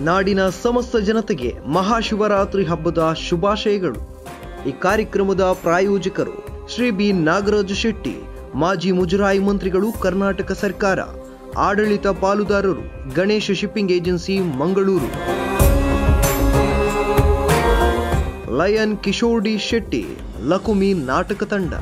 ನಾಡಿನ ಸಮಸ್ತ ಜನತೆಗೆ ಮಹಾಶಿವರಾತ್ರಿ ಹಬ್ಬದ ಶುಭಾಶಯಗಳು. ಈ ಕಾರ್ಯಕ್ರಮದ ಪ್ರಾಯೋಜಕರು ಶ್ರೀ ಬಿ ನಾಗರಾಜ ಶೆಟ್ಟಿ, ಮಾಜಿ ಮುಜರಾಯಿ ಮಂತ್ರಿಗಳು, ಕರ್ನಾಟಕ ಸರ್ಕಾರ. ಆಡಳಿತ ಪಾಲುದಾರರು Ganesha shipping agency, Mangaluru. Lion Kishore D Shetty, Lakumi ನಾಟಕ ತಂಡ.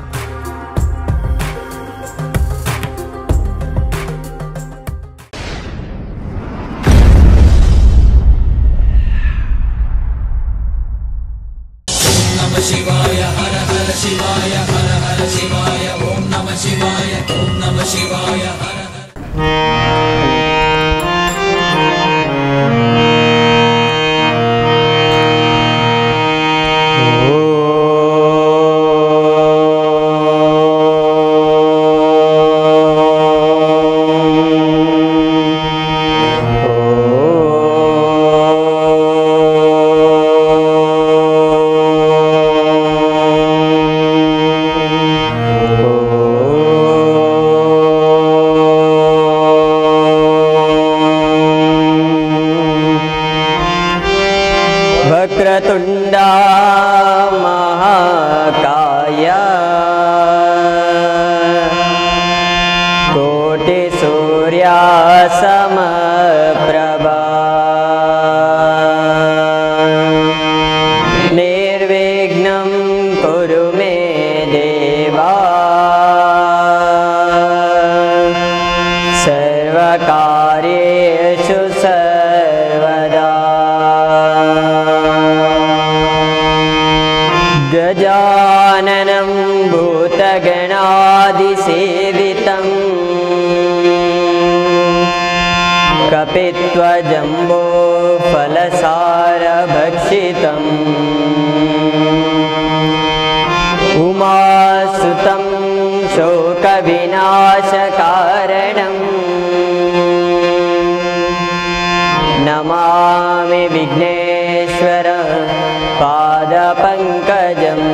शिवाय हर हर शिवाय हर हर शिवाय ओम नमः शिवाय ओम नमः शिवाय हर वक्रतुंडा महाकाय कोटि सूर्या समप्रभा निर्विघ्नं कुरु मे देवा सर्वकार्येषु सर्वदा. गजाननं भूतगणादिसेवितं कपित्वजम्बो फलसारभक्षितम् उमासुतं शोकविनाशकारणं नमामि विघ्नेश्वर पादपङ्कजम्.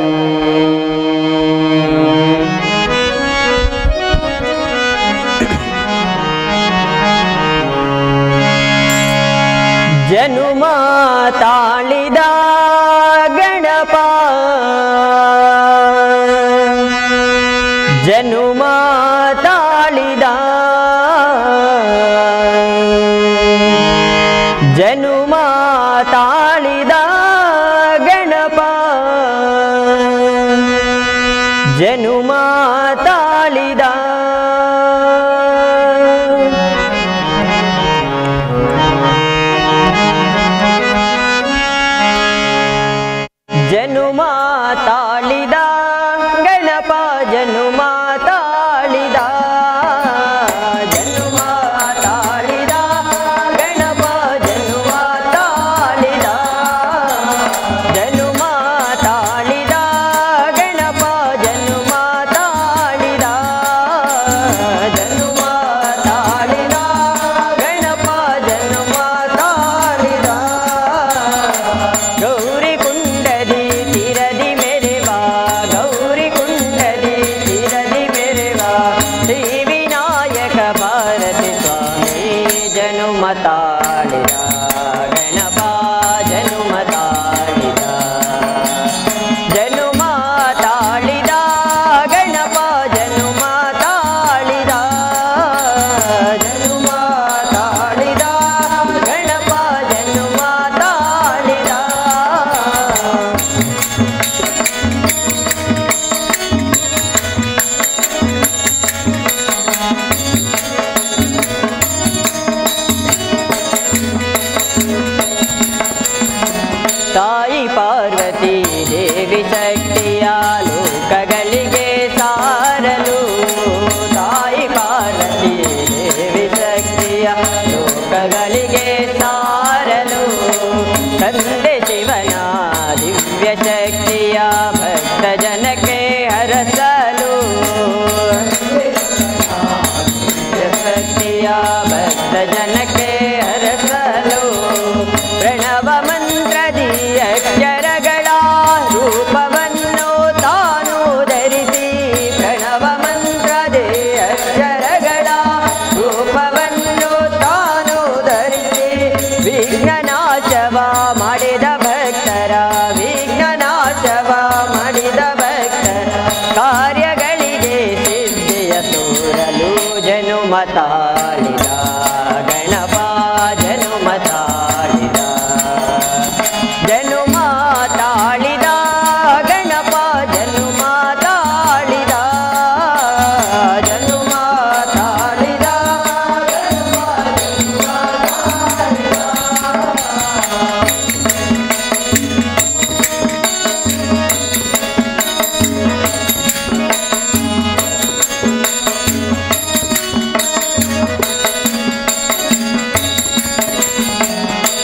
जनुमाताळिद गणप जनुमाताळिद जनुमाताळिद गणप जनुमाताळिद जनुमाताळिद गणप जनुमाताळिद जनुमाताळिद गणप जनुमाताळिद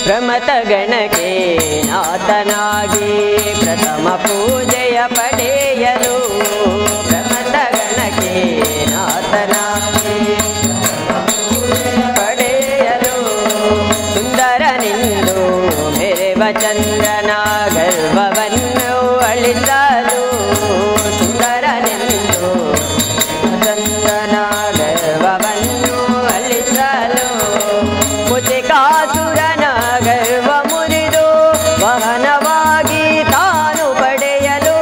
ಪ್ರಮಥ ಗಣಕ್ಕೆ ನಾಥನಾಗಿ ಪ್ರಥಮ ಪೂಜೆಯ ಪಡೆಯಲು ಪ್ರಮಥ ಗಣಕ್ಕೆ ನಾಥನಾಗಿ ಪಡೆಯಲು ಸುಂದರನಿಂದು ಮೆರೆವ ಚಂದ್ರನ ಗರ್ಭವನ್ನು ಅಳಿಸಲು ಸುಂದರನೆಂದು ಚಂದ್ರನ ಗರ್ಭವನ್ನು ಅಳಿಸಲು ಮುಚಿಕಾಸುರನ ಗರ್ವ ಮುರಿದು ವಾಹನವಾಗಿ ತಾನು ಪಡೆಯಲು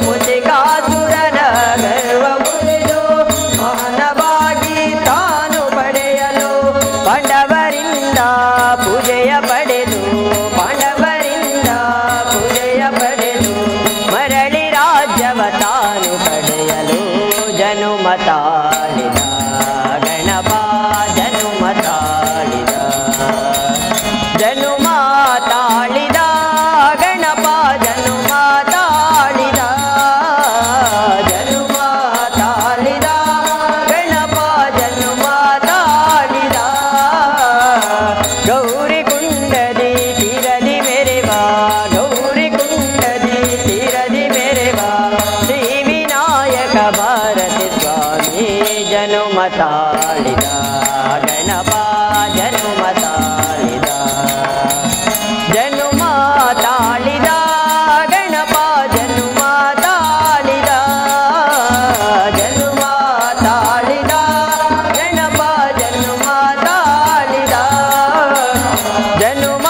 ಮುಚಿಕಾಸುರನ ಗರ್ವ ಮುರಿದು ವಾಹನವಾಗಿ ತಾನು ಪಡೆಯಲು ಪಾಂಡವರಿಂದ ಪೂಜೆಯ ಪಡೆದು ಪಾಂಡವರಿಂದ ಪೂಜೆಯ ಪಡೆದು ಮರಳಿ ರಾಜ್ಯವ ತಾನು ಪಡೆಯಲು ಜನುಮ ತಾಳಿದ ಗಣಪ ಜನುಮ ತಾಳಿದ ಜನುಮ ತಾಳಿದ ಗಣಪ ಜನುಮ ತಾಳಿದ ಜನುಮ ತಾಳಿದ ಗಣಪ ಜನುಮ ತಾಳಿದ ಗೌರಿ ಕುಂಡದಿ ತೀರದಿ ಮೆರೆವ ಗೌರಿ ಕುಂಡದಿ ತೀರದಿ ಮೆರೆವ ಶ್ರೀ ವಿನಾಯಕ ಭಾರತಿ ಸ್ವಾಮಿ ಜನುಮ ತಾಳಿದ ಗಣಪ ಜನುಮ ತಾಳಿದ ಜನುಮ ತಾಳಿದ ಗಣಪ ಜನುಮ ತಾಳಿದ ಜನುಮ ತಾಳಿದ ಗಣಪ ಜನುಮ ತಾಳಿದ ಜನುಮ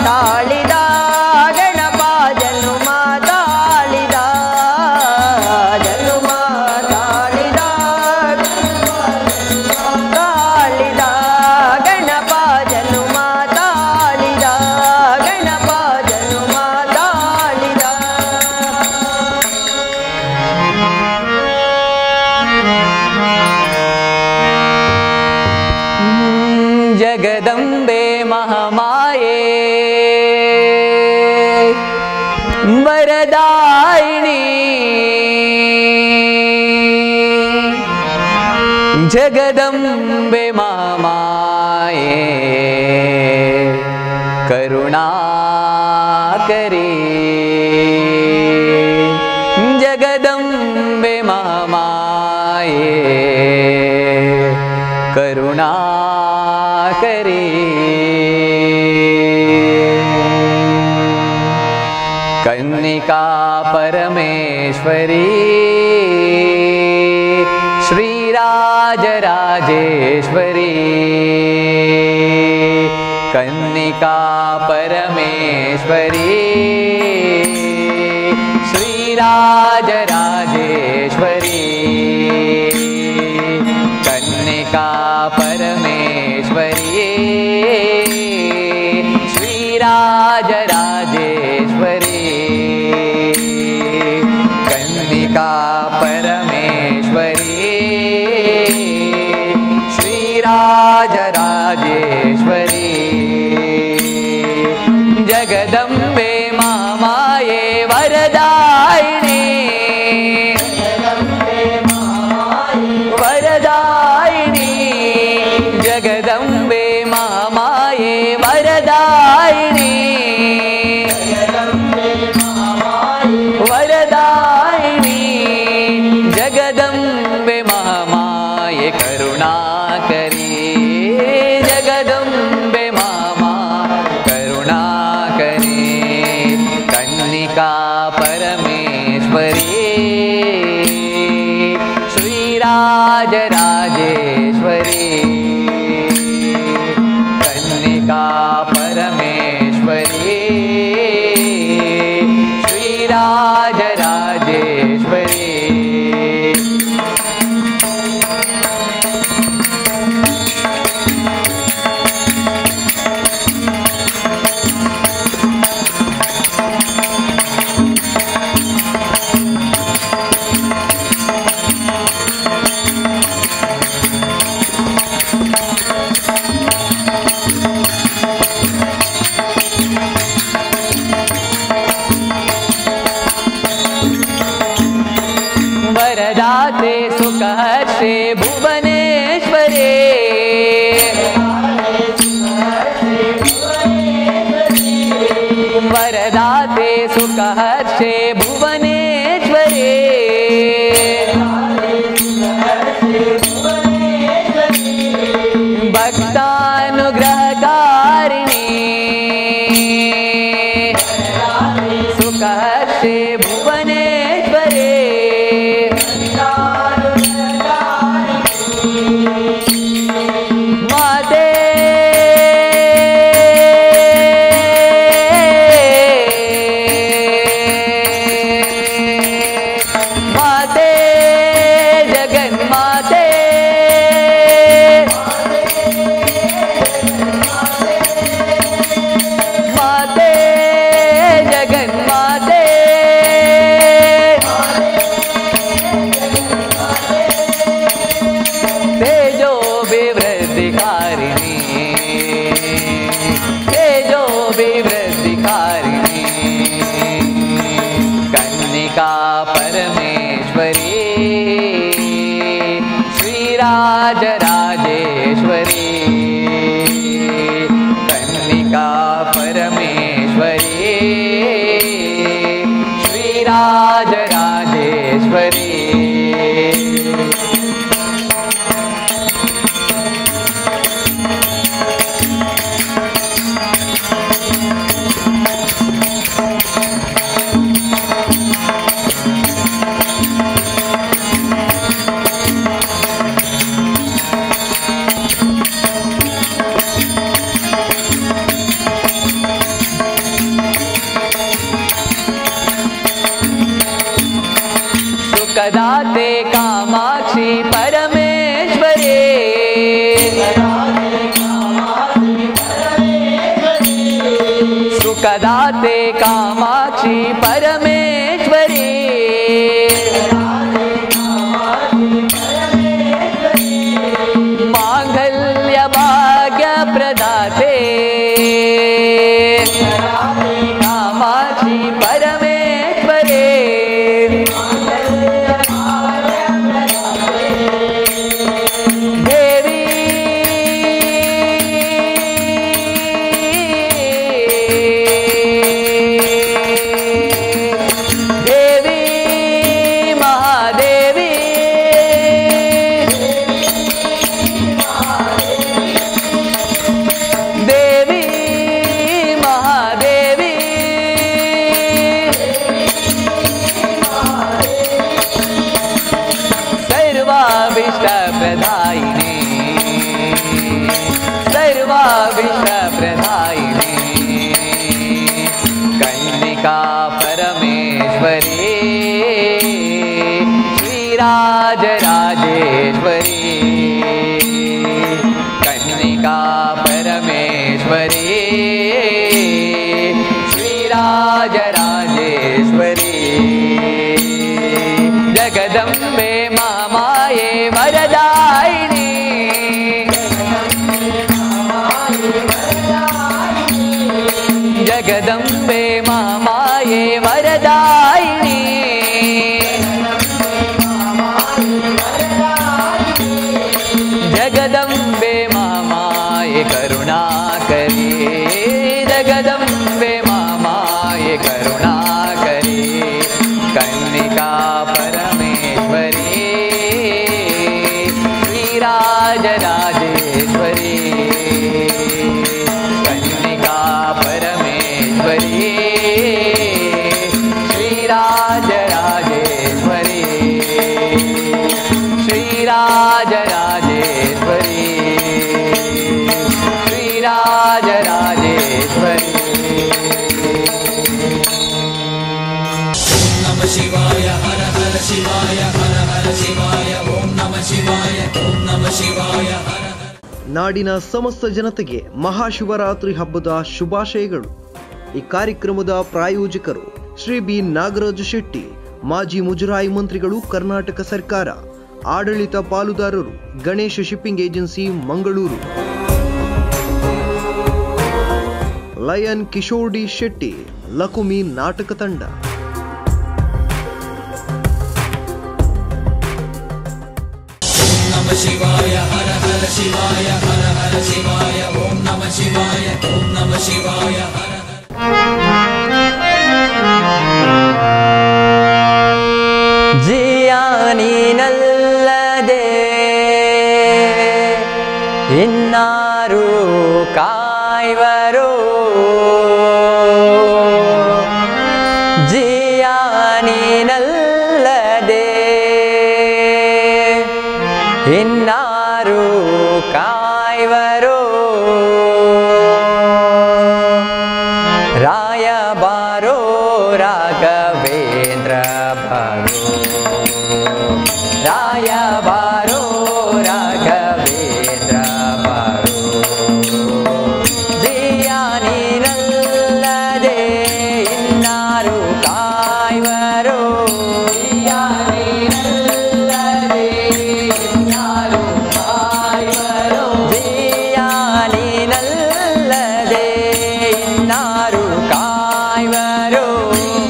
ತಾಳಿದ ಗಣಪ ಜನುಮ ತಾಳಿದ ಜನುಮ ತಾಳಿದ ತಾಳಿದ ಗಣಪ ಜನುಮ ತಾಳಿದ ಗಣಪ ಜನುಮ ತಾಳಿದ ಜಗದಂಬೆ ಮಹಾಮಾಯೆ ವರದಾಯಿನಿ ಜಗದಂಬೆ ಮಹಾಮಾಯೆ ಕರುಣಾಕರಿ ಜಗದಂಬೆ ಮಹಾಮಾಯೆ ಕರುಣಾಕರಿ कन्निका परमेश्वरी श्रीराजराजेश्वरी कन्निका परमेश्वरी श्रीराजराजेश्वरी कन्निका परमेश्वरी श्रीराजराजेश्वरी कन्निका परमेश्वरी श्रीराजराजेश्वरी जगदम्बे महामाये वरदायिनी वरदायिनी जगदम्बे महामाये वरदायिनी वरदायिनी जगदम्बे महामाये करुणाकरी जगदाते सुखहर्षे भुवनेश्वरे भक्तानुग्रहकारिणी सुखहर्षे भुवनेश्वरे माते माते जगन्माते माते जगन्माते तेजो विवृद्धिकारिणी तेजो विवृद्धिकारिणी कन्निका परमेश्वरी श्रीराजराजेश्वरी कन्निका परमेश्वरी श्रीराजराजेश्वरी सुखदाते कामाक्षी परमेश्वरे सुखदाते कामाक्षी परमेश्वरी मांगल्य भाग्य प्रदाते कामाक्षी परमेश्वरे देवी देवी महादेवी देवी महादेवी सर्वाभीष्टप्रदायिनी सर्वाभीष्टप्रदायिनी कन्निका परमेश्वरी श्रीराजराजेश्वरी कन्निका परमेश्वरी श्रीराजराजेश्वरी जगदम्बे महामाये वरदायिनी जगदम्बे महामाये वरदायिनी जगदम्बे महामाये करुणाकरी जगदम्बे महामाये करुणाकरी कन्निका परमेश्वरी श्रीराजराजेश्वरी कन्निका परमेश्वरी श्रीराजराजेश्वरी श्रीराजराजेश्वरी श्रीराजराजेश्वरी नमः शिवाय हर हर शिवाय हर हर शिवाय ओम नमः शिवाय ओम नमः शिवाय हर हर ನಾಡಿನ ಸಮಸ್ತ ಜನತೆಗೆ ಮಹಾಶಿವರಾತ್ರಿ ಹಬ್ಬದ ಶುಭಾಶಯಗಳು. ಈ ಕಾರ್ಯಕ್ರಮದ ಪ್ರಾಯೋಜಕರು ಶ್ರೀ ಬಿ ನಾಗರಾಜ ಶೆಟ್ಟಿ, ಮಾಜಿ ಮುಜರಾಯಿ ಮಂತ್ರಿಗಳು, ಕರ್ನಾಟಕ ಸರ್ಕಾರ. ಆಡಳಿತ ಪಾಲುದಾರರು Ganesha shipping agency, Mangaluru. Lion Kishore D Shetty, Lakumi ನಾಟಕ ತಂಡ. नमः शिवाय हर हर शिवाय हर हर शिवाय ओम नमः शिवाय ओम नमः शिवाय हर हर ಇನ್ನಾರು ಕಾಯುವರು ರಾಯ ಬಾರೋ ರಾಘವೇಂದ್ರ ಬಾರೋ ರಾಯ ಬಾರೋ ರಾಘವೇಂದ್ರ ಬಾರೋ ಜಿಯ ನೀನಲ್ಲದೆ ಇನ್ನಾರು ಕಾಯುವರು ಜಿಯ ನೀನಲ್ಲದೆ ಇನ್ನಾರು ಕಾಯುವರು ಜಿಯ ನೀನಲ್ಲದೆ ಇನ್ನಾರು ಕಾಯುವರು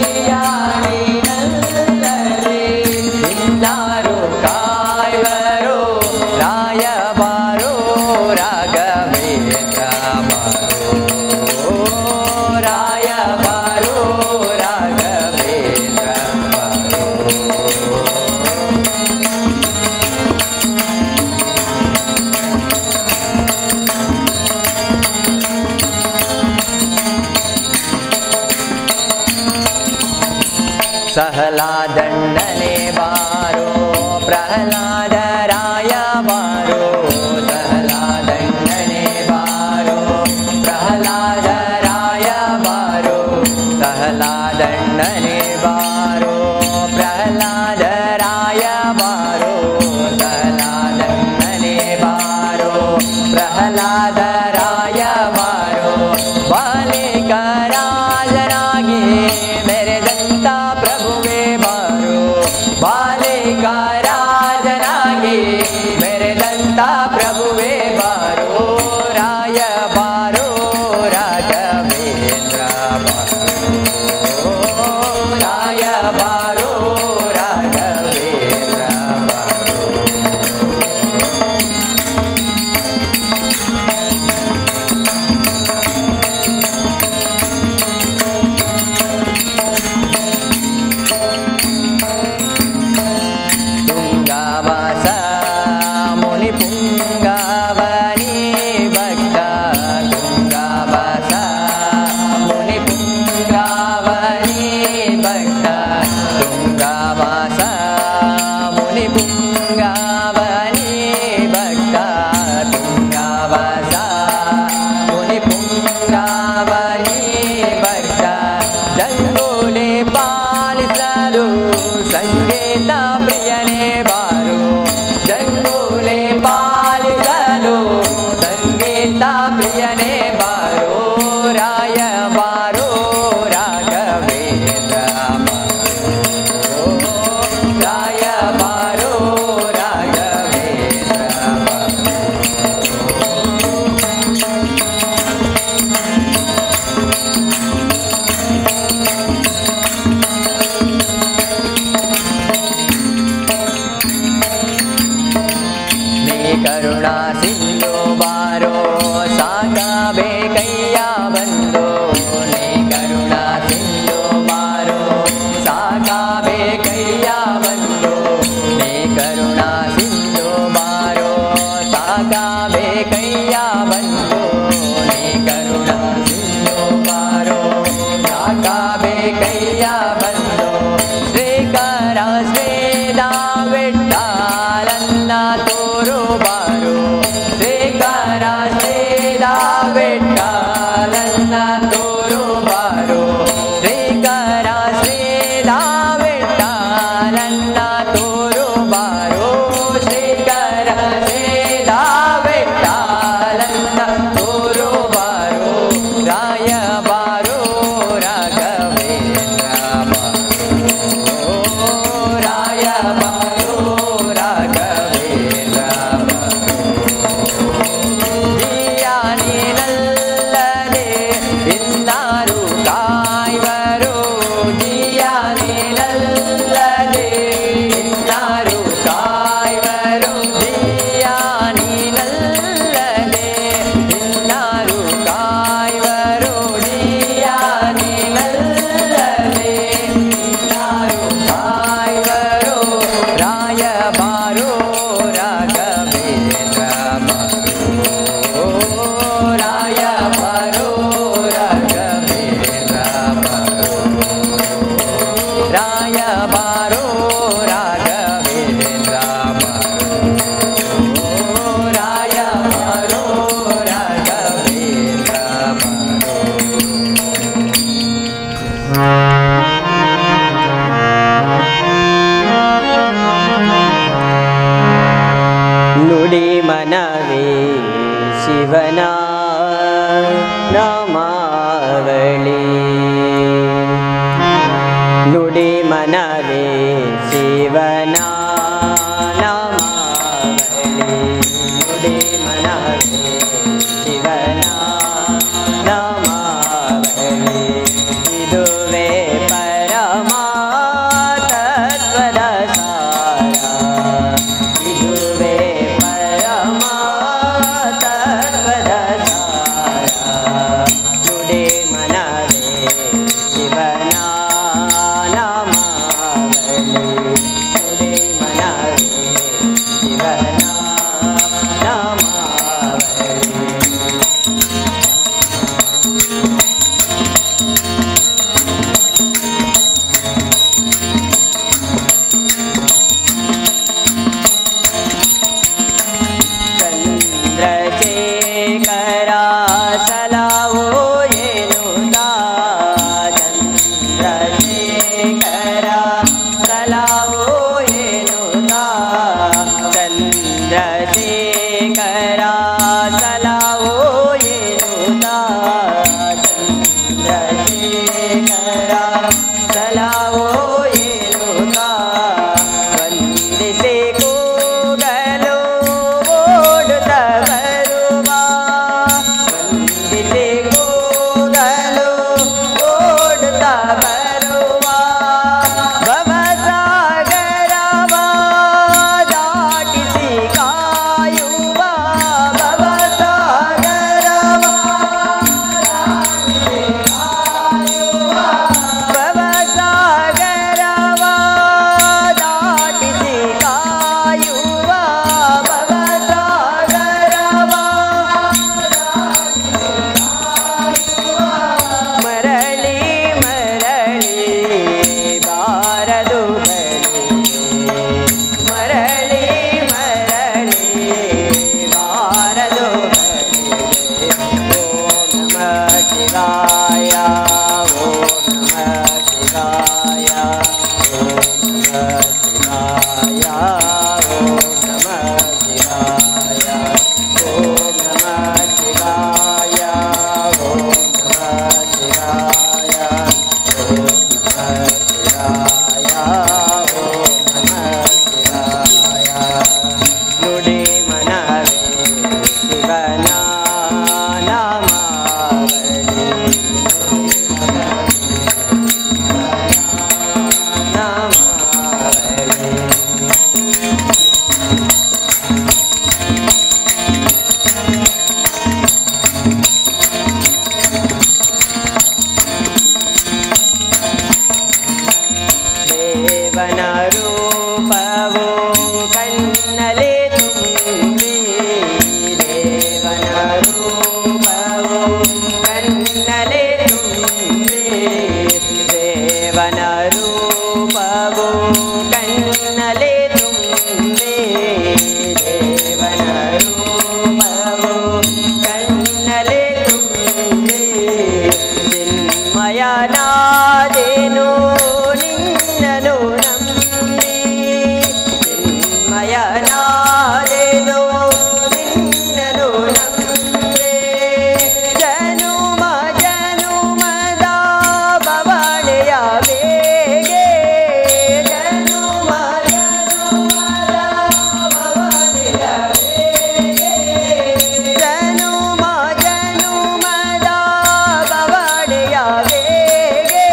ಜಿಯ ನೀನಲ್ಲದೆ ಇನ್ನಾರು ಕಾಯುವರು ರಾಯ ಬಾರೋ ರಾಘವೇಂದ್ರ ಬಾರೋ ರಾಯ ಬಾರೋ ರಾಘವೇಂದ್ರ ಬಾರೋ सहलादण्डने बारो प्रहलाद राय बारो सहलादण्डने बारो प्रहलाद राय बारो सहलादण्डने बारो प्रहलाद राय बारो सहलादण्डने बारो प्रहलाद राय बारो बालिकराजनागी मेरे दंता प्रभुवे बारो बालिकराजनागी मेरे दंता प्रभुवे बारो राय बारो राघवेंद्र बारो राय बारो राघवेंद्र बारो ನುಡಿ ಮನವೇ ಶಿವನ ನಾಮಾವಳಿ ನುಡಿ ಮನವೇ ಶಿವನ ನಾಮಾವಳಿ ಇದುವೇ ಪರಮಾತ್ಮದ ಸಾರ ಇದುವೇ ಪರಮಾತ್ಮದ ಸಾರ ನುಡಿ ಮನವೇ ಶಿವನ ನಾಮಾವಳಿ ನುಡಿ ಮನವೇ ಶಿವನ ನಾಮಾವಳಿ ಚಂದ್ರಶೇಖರ ಸಲಾವೋ ಎನ್ನುತ್ತ ಚಂದ್ರಶೇಖರ ಸಲಾವೋ ಎನ್ನುತ್ತ ಚಂದ್ರಶೇಖರ ಸಲಾವೋ ಎನ್ನುತ್ತ ಚಂದ್ರಶೇಖರ ಸಲಾವೋ ಎನ್ನುತ್ತ ವಂದಿಸಿ ಕೂಗಲು ಓಡುತ್ತ ಬರುವ ವಂದಿಸಿ ಕೂಗಲು ಓಡುತ್ತ ಬರುವ ಭವಸಾಗರವ ದಾಟಿಸಿ ಕಾಯುವ ಭವಸಾಗರವ ಭವಸಾಗರವ ದಾಟಿಸಿ ಕಾಯುವ ಭವಸಾಗರವ ಮರಳಿ ಮರಳಿ ಬಾರದು ಬಳಿ ಮರಳಿ ಮರಳಿ ಬಾರದು ಬಳಿ ಓಂ ನಮಃ ಶಿವಾಯ ಓಂ ನಮಃ ಶಿವಾಯ ಓಂ ನಮಃ ಶಿವಾಯ ಓಂ ನಮಃ ಶಿವಾಯ ಓಂ ನಮಃ ಶಿವಾಯ ಓಂ ನಮಃ ಶಿವಾಯ ಓಂ ನಮಃ ಶಿವಾಯ ಓಂ ನಮಃ ಶಿವಾಯ ನುಡಿ ಮನವೇ ಶಿವನ ನಾಮಾವಳಿ ನಾಮಾವಳಿ ದೇವನ ರೂಪವು ಕಣ್ಣಲೆ ತುಂಬಿ ದೇವನ ರೂಪವು ಕಣ್ಣಲೆ ತುಂಬಿ ದೇವನ ರೂಪವು ಕಣ್ಣಲೆ ತುಂಬಿ ದೇವನ ರೂಪವು ಕಣ್ಣಲೆ ತುಂಬಿ ಚಿನ್ಮಯನಾದೆನು ನಿನ್ನನು ನಂಬಿ ಚಿನ್ಮಯನಾದೆನು ನಿನ್ನನು ನಂಬಿ ಜನುಮ ಜನುಮದ ಬವಣೆಯ ಬೇಗೆ ಜನುಮ ಜನುಮದ ಬವಣೆಯ ಬೇಗೆ ಜನುಮ ಜನುಮದ ಬವಣೆಯ ಬೇಗೆ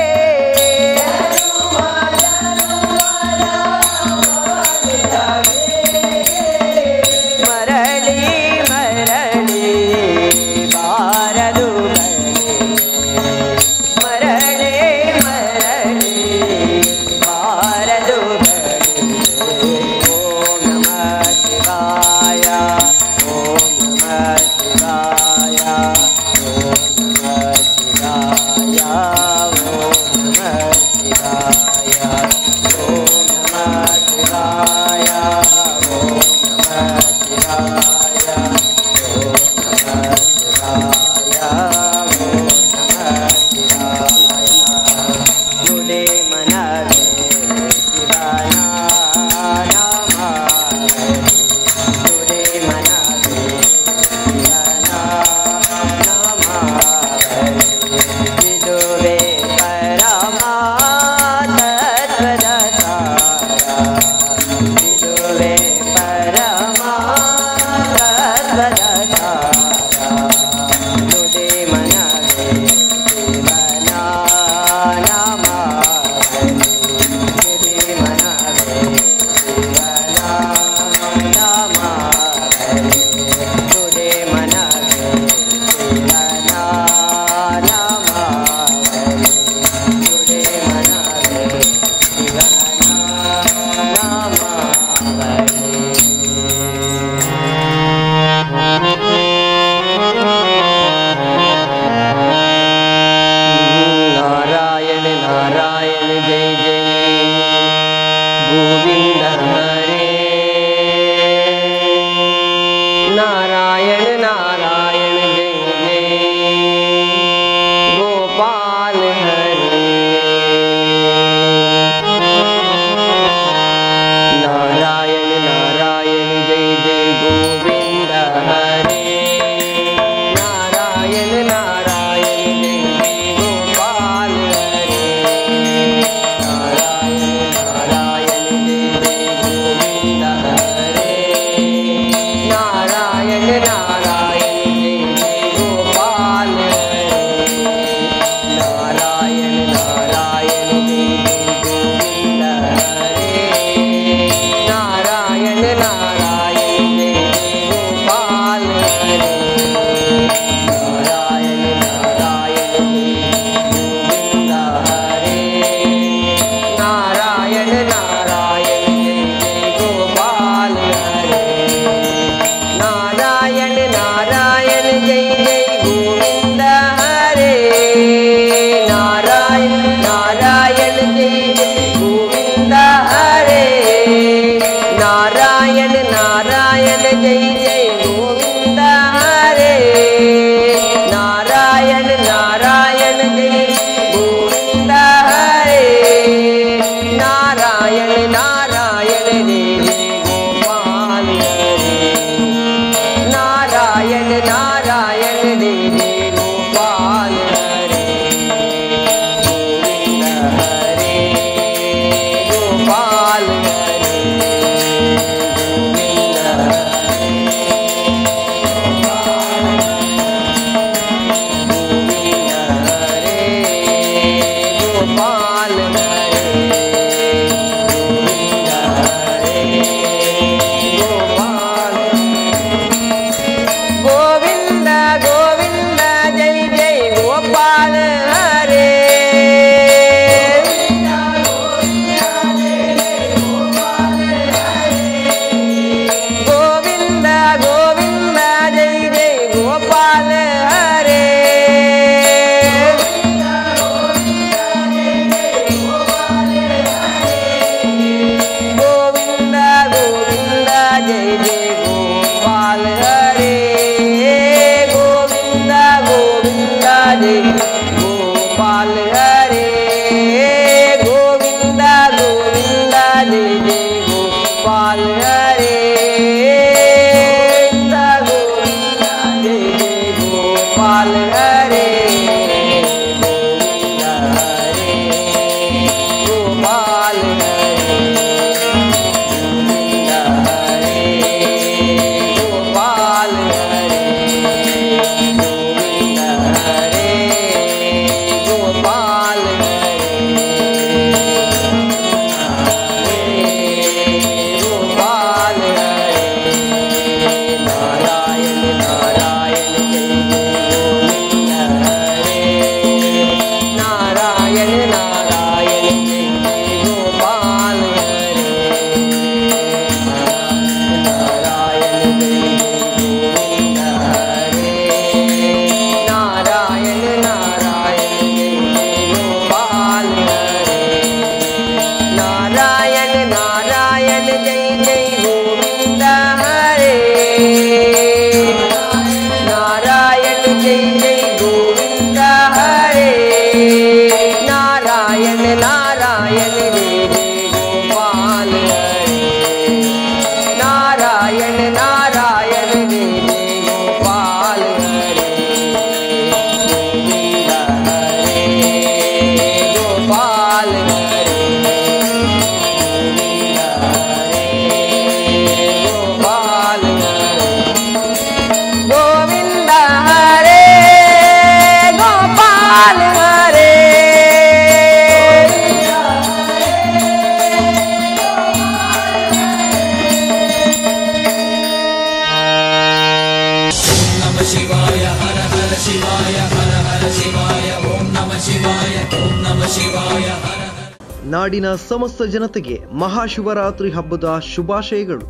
ಶಿವಾಯ ಓಂ ನಮಃ ಶಿವಾಯ ಹರ ಹರ. ನಾಡಿನ ಸಮಸ್ತ ಜನತೆಗೆ ಮಹಾಶಿವರಾತ್ರಿ ಹಬ್ಬದ ಶುಭಾಶಯಗಳು.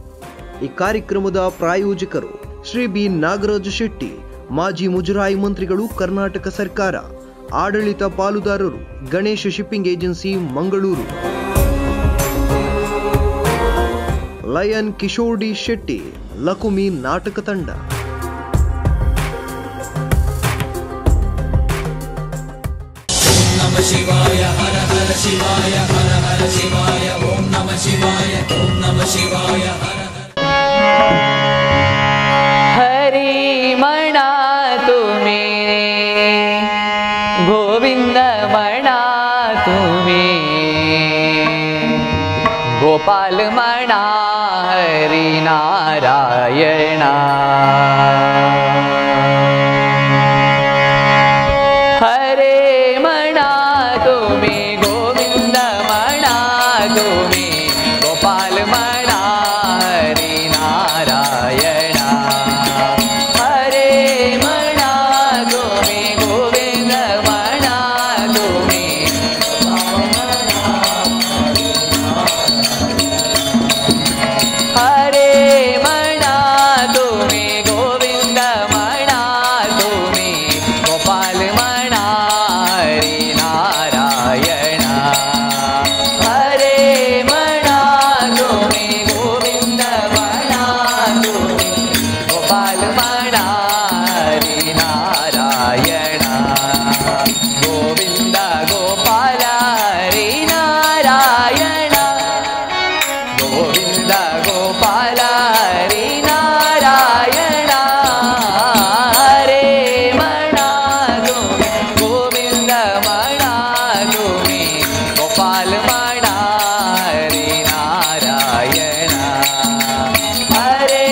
ಈ ಕಾರ್ಯಕ್ರಮದ ಪ್ರಾಯೋಜಕರು ಶ್ರೀ ಬಿ ನಾಗರಾಜ ಶೆಟ್ಟಿ, ಮಾಜಿ ಮುಜರಾಯಿ ಮಂತ್ರಿಗಳು, ಕರ್ನಾಟಕ ಸರ್ಕಾರ. ಆಡಳಿತ ಪಾಲುದಾರರು Ganesha shipping agency, Mangaluru. Lion Kishore D Shetty, Lakumi ನಾಟಕ ತಂಡ. ಓಂ ನಮಃ ಶಿವಾಯ ಹರ ಹರ ಶಿವಾಯ ಹರ ಹರ ಶಿವಾಯ ಓಂ ನಮಃ ಶಿವಾಯ ಓಂ ನಮಃ ಶಿವಾಯ ಹರ हरि मणा तुम्ही गोविंद मणा तुम्ही गोपाल मणा हरि नारायणा हरे मणा तुम्ही गोविंद मणा तुम्ही गोपाल मणा हरि नारायणा हरे मणा तुम्ही गोविंद मणा तुम्ही हरे मणा तुम्ही गोविंद मणा तुम्ही गोपाल मणा हरि नारायणा हरे मणा तुम्ही गोविंद मणा तुम्ही गोपाल मणा हरि नारायणा गोविंद गोपाल हरि नारायणा गोविंद गोपाल हरि नारायणा हरे मणा तुम्ही गोविंद मणा तुम्ही गोपाल मणा हरि नारायणा हरे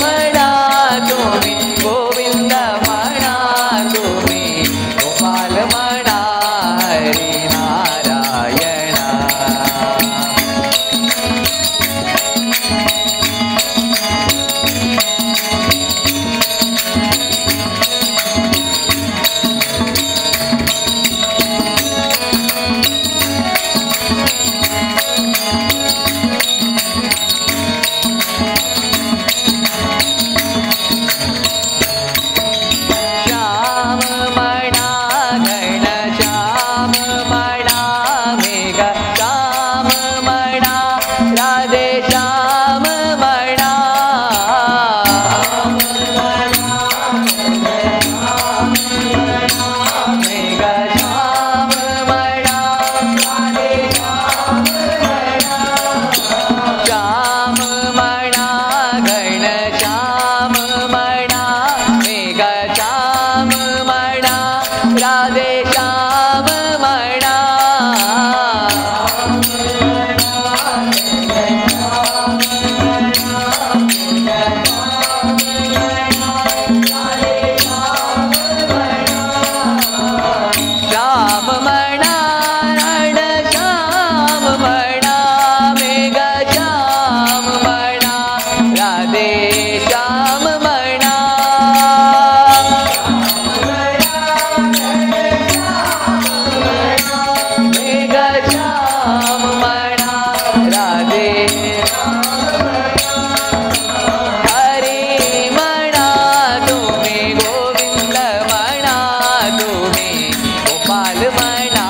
मणा तुम्ही गोविंद मणा तुम्ही गोपाल मणा हरि नारायणा श्याम मणा घन श्याम मणा मेघ श्याम मणा राधे श्याम मणा मेघ श्याम मणा राधे श्याम मणा घन श्याम मणा मेघ श्याम मणा राधे श्याम मणा श्याम मणा रण श्याम मणा मेघ श्याम मणा राधे श्याम मणा मेघ श्याम मणा राधे हरे मणा तुम्ही गोविंद मणा तुम्ही गोपाल मणा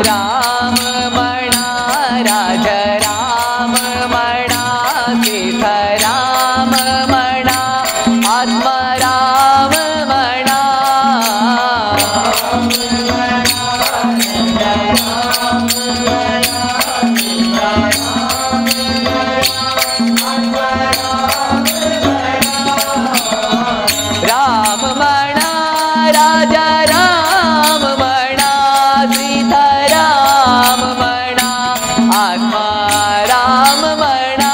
राम म्हणा राज राम म्हणा सीता राम म्हणा आत्मा राम म्हणा राम म्हणा राजा राम म्हणा सीता राम म्हणा आत्मा राम म्हणा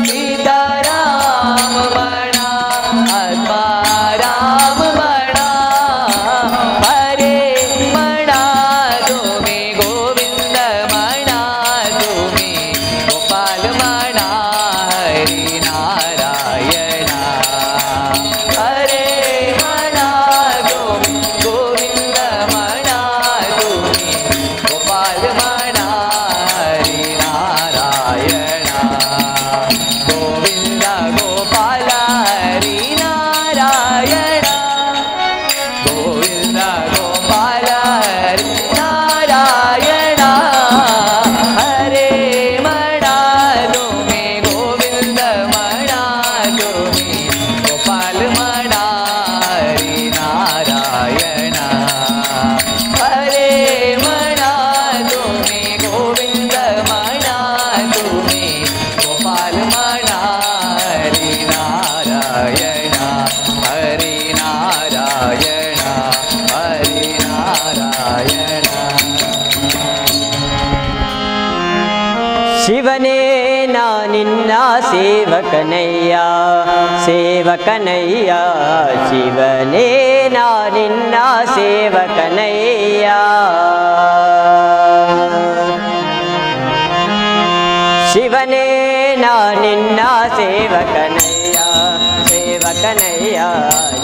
सीता राम म्हणा आत्मा राम म्हणा हरे म्हणा तुम्ही गोविंद म्हणा तुम्ही गोपाल म्हणा हरी नारायणा हरे म्हणा तुम्ही गोविंद म्हणा तुम्ही गोपाल म्हणा हरी नारायणा गोविंद गोपाल हरी नारायणा गोविंद गोपाल हरी नारायणा हरे म्हणा तुम्ही गोविंद म्हणा तुम्ही गोपाल म्हणा हरी नारायणा हरे म्हणा तुम्ही गोविंद म्हणा तुम्ही गोपाल म्हणा हरी नारायणा हरी नारायणा हरी नारायणा ಶಿವನೇ ನಾ ನಿನ್ನ ಸೇವಕನಯ್ಯ ಸೇವಕನಯ್ಯ ಶಿವನೇ ನಾ ನಿನ್ನ ಸೇವಕನಯ್ಯ ಶಿವನೇ ನಾ ನಿನ್ನ ಸೇವಕನಯ್ಯ ಸೇವಕನಯ್ಯ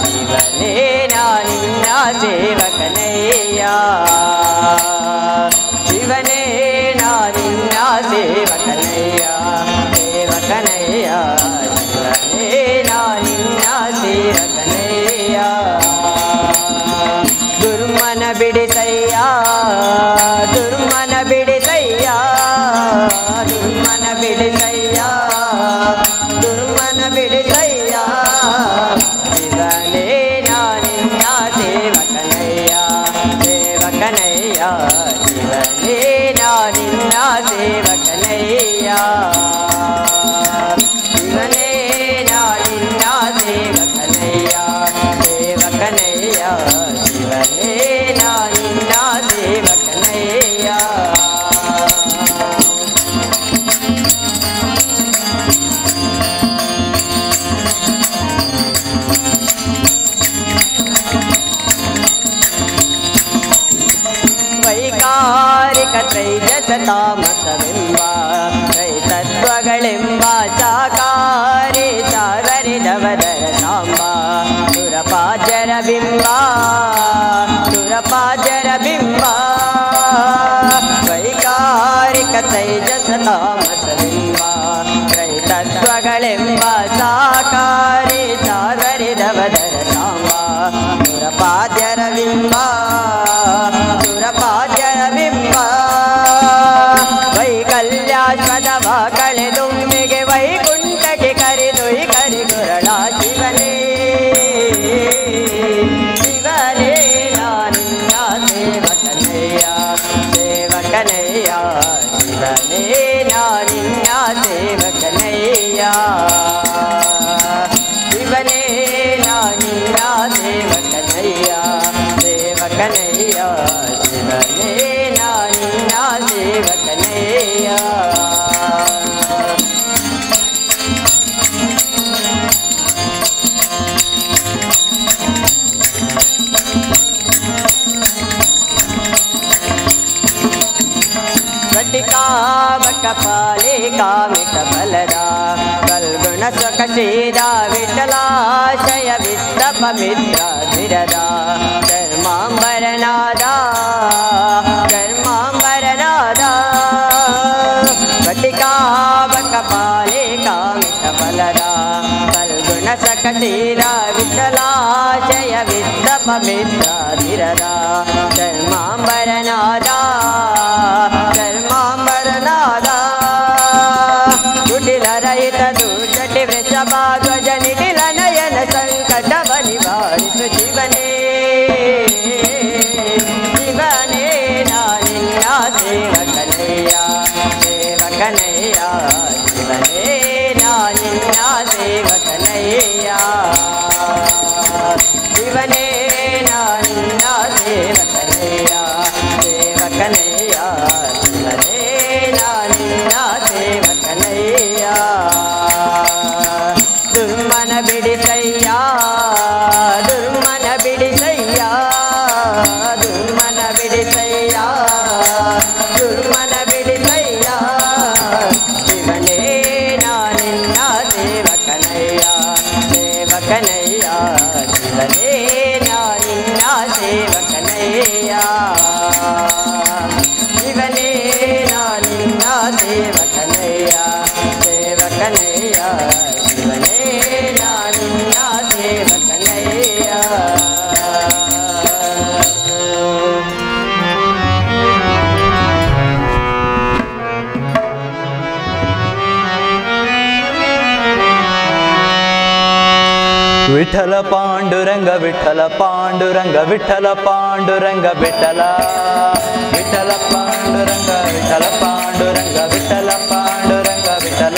ಶಿವನೇ ನಾ ನಿನ್ನ ಸೇವಕನಯ್ಯ ಶಿವನೇ ನಾ ನಿನ್ನ ಸೇವಕನಯ್ಯ ಸೇವಕನಯ್ಯ ಶಿವನೇ ನಾ ನಿನ್ನ ಸೇವಕನಯ್ಯ ದುರ್ಮನ ಬಿಡಿಸಯ್ಯ ದುರ್ಮನ ಬಿಡಿಸಯ್ಯ ದುರ್ಮನ ಬಿಡಿಸಯ್ಯ ದುರ್ಮನ ಬಿಡಿಸಯ್ಯ ಶಿವನೇ ನಾ ನಿನ್ನ ಸೇವಕನಯ್ಯ ಸೇವಕನಯ್ಯ ಶಿವನೇ ನಾ ನಿನ್ನ ಸೇವಕನಯ್ಯ ಶಿವನೇ ನಾ ನಿನ್ನ ಸೇವಕನಯ್ಯ ಸೇವಕನಯ್ಯ ಶಿವನೇ ನಾ ನಿನ್ನ ಸೇವಕನಯ್ಯ ವೈಕಾರಿಕ ತ್ರೈಜಸ ತಾಮಸವೆಂಬ ತ್ರೈತತ್ವಗಳೆಂಬ ಸಾಕಾರಿ ಸಾಗರಿದವದರ ಸಾಂಬ ಸುರಪಾಜರ ಬಿಂಬ ಸುರಪಾಜರ ಬಿಂಬ ವೈಕಾರಿಕ ತ್ರೈಜಸ ತಾಮಸವೆಂಬ ತ್ರೈತತ್ವಗಳೆಂಬ ಸಾಕಾರಿ ಸಾಗರಿದವದರ ಸಾಂಬ ಸುರಪಾಜರ ಬಿಂಬ ಸುರಪಾಜರ ಬಿಂಬ ವೈಕಲ್ಯಾಸ್ಪದವ ಕಳೆದುಮ್ಮಿಗೆ ವೈಕುಂಠಕ್ಕೆ ಕರೆದೊಯ್ ಕರಿಗುರಳ ಶಿವನೇ ಶಿವನೇ ನಾ ನಿನ್ನ ಸೇವಕನಯ್ಯ ಸೇವಕನಯ್ಯ ಶಿವನೇ ನಾ ನಿನ್ನ ಸೇವಕನಯ್ಯ ಶಿವನೇ ನಾ ನಿನ್ನ ಸೇವಕನಯ್ಯ ಸೇವಕನಯ್ಯ ಶಿವನೇ ನಾ ನಿನ್ನ ಸೇವಕನಯ್ಯ ಕಪಾಲೆ ಕಾಮಿತ ಬಲದ ಕಲ್ಗುಣ ಸ್ವಕಶೀದ ವಿಠಲಾಶಯ ವಿತ್ತಪ ಮಿತ್ರ ಧಿರದ ಧರ್ಮಾಂಬರನಾದ ಧರ್ಮಾಂಬರನಾದ कटिकावकपाले कामितफलदा कल्गुण सकशीला विठ्ठलाशय विद्दपमित्राधिरदा धर्मांबरनादा धर्मांबरनादा कुटिलरहित दुर्जटि वृषभाध्वज निटिल नयन संकट बलिवारित जीवने जीवने नानिन्ना सेवकनैया सेवकनैया जीवने नानिन्ना सेवकनैया जीवने नानिन्ना सेवकनैया सेवकनैया जीवने नानिन्ना सेवकनैया दुर्मन बिडिसैया दुर्मन बिडिसैया दुर्मन बिडिसैया दुर्मन बिडिसैया शिवने नानिन्ना सेवकनैया सेवकनैया शिवने नानिन्ना सेवकनैया शिवने नानिन्ना सेवकनैया सेवकनैया शिवने नानिन्ना सेवकनैया विठ्ठल पांडुरंग विठ्ठल पांडुरंग विठ्ठल पांडुरंग विठ्ठल विठ्ठल पांडुरंग विठ्ठल पांडुरंग विठ्ठल पांडुरंग विठ्ठल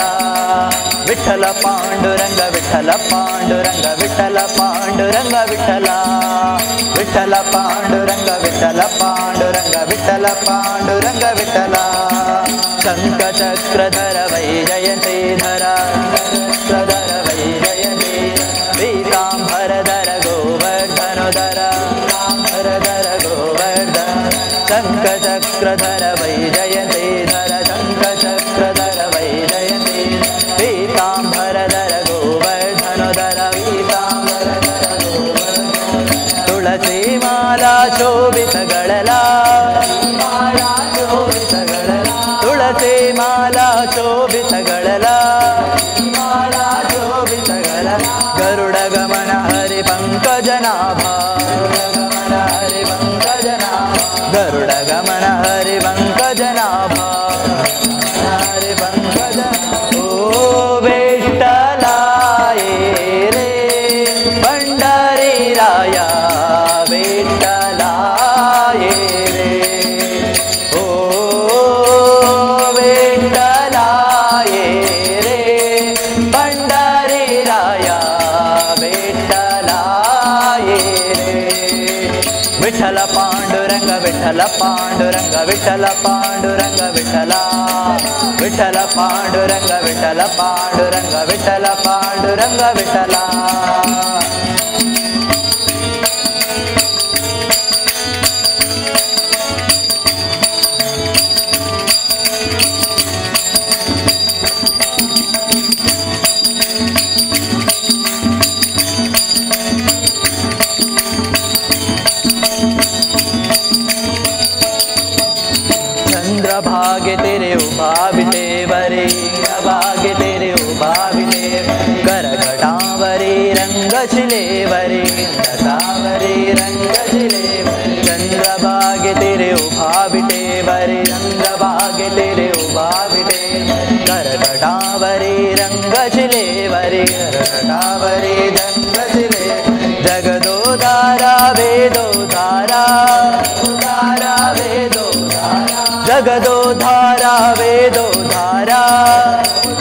विठ्ठल पांडुरंग विठ्ठल पांडुरंग विठ्ठल पांडुरंग विठ्ठल विठ्ठल पांडुरंग विठ्ठल पांडुरंग विठ्ठल पांडुरंग विठ्ठल शंखचक्रधर वैजयंतीधर चक्रधर वैजयंती पीतांबरधर गोवर्धनोदर पीतांबरधर गोवर्धन शंखचक्रधर वैजयंतीधर शंखचक्रधर वैजयंती पीतांबरधर गोवर्धनोदर पीतांबरधर गोवर्धन तुलसी माला शोभित गळला तुलसी माला शोभित गळला गरुड गमन हरि पंकजनाभा हरि पंकजनाभा गरुड गमन हरि पंकजनाभा हरि पंकज ओ विठ्ठला ये रे पंढरी राया विठ्ठला ये रे ओ विठ्ठला ये रे पंढरी राया विठ्ठल पांडुरंग विठ्ठल पांडुरंग विठ्ठल पांडुरंग विठ्ठल विठ्ठल पांडुरंग विठ्ठल पांडुरंग विठ्ठल पांडुरंग विठ्ठल भाग्य तेरे उभाविते वरे भाग्य तेरे उभाविते कर घटावरे रंग छिले वरे घटावरे रंग छिले चंद्र भाग्य तेरे उभाविते वरे चंद्र भाग्य तेरे उभाविते कर घटावरे रंग छिले वरे घटावरे रंग छिले जगदो धारा वेदो धारा धारा वेदो जगदो धारा वेदो धारा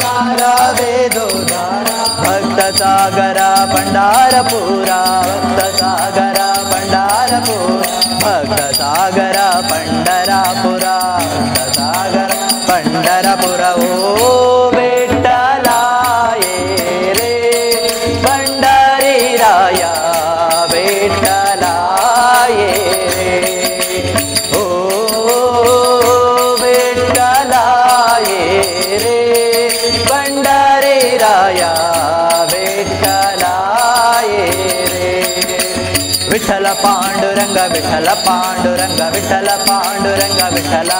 धारा वेदो धारा भक्त सागरा पंडारपुरा भक्त सागरा पंडारपुरा भक्त सागरा पंडरापुरा भक्त सागरा पंडरपुरा ओ विठ्ठला ये रे पंढरी राया विठ्ठला ये रे ओ विठ्ठला ये रे पंढरी राया विठ्ठला ये रे विठ्ठल पांडुरंग विठ्ठल पांडुरंग विठ्ठल पांडुरंग विठ्ठला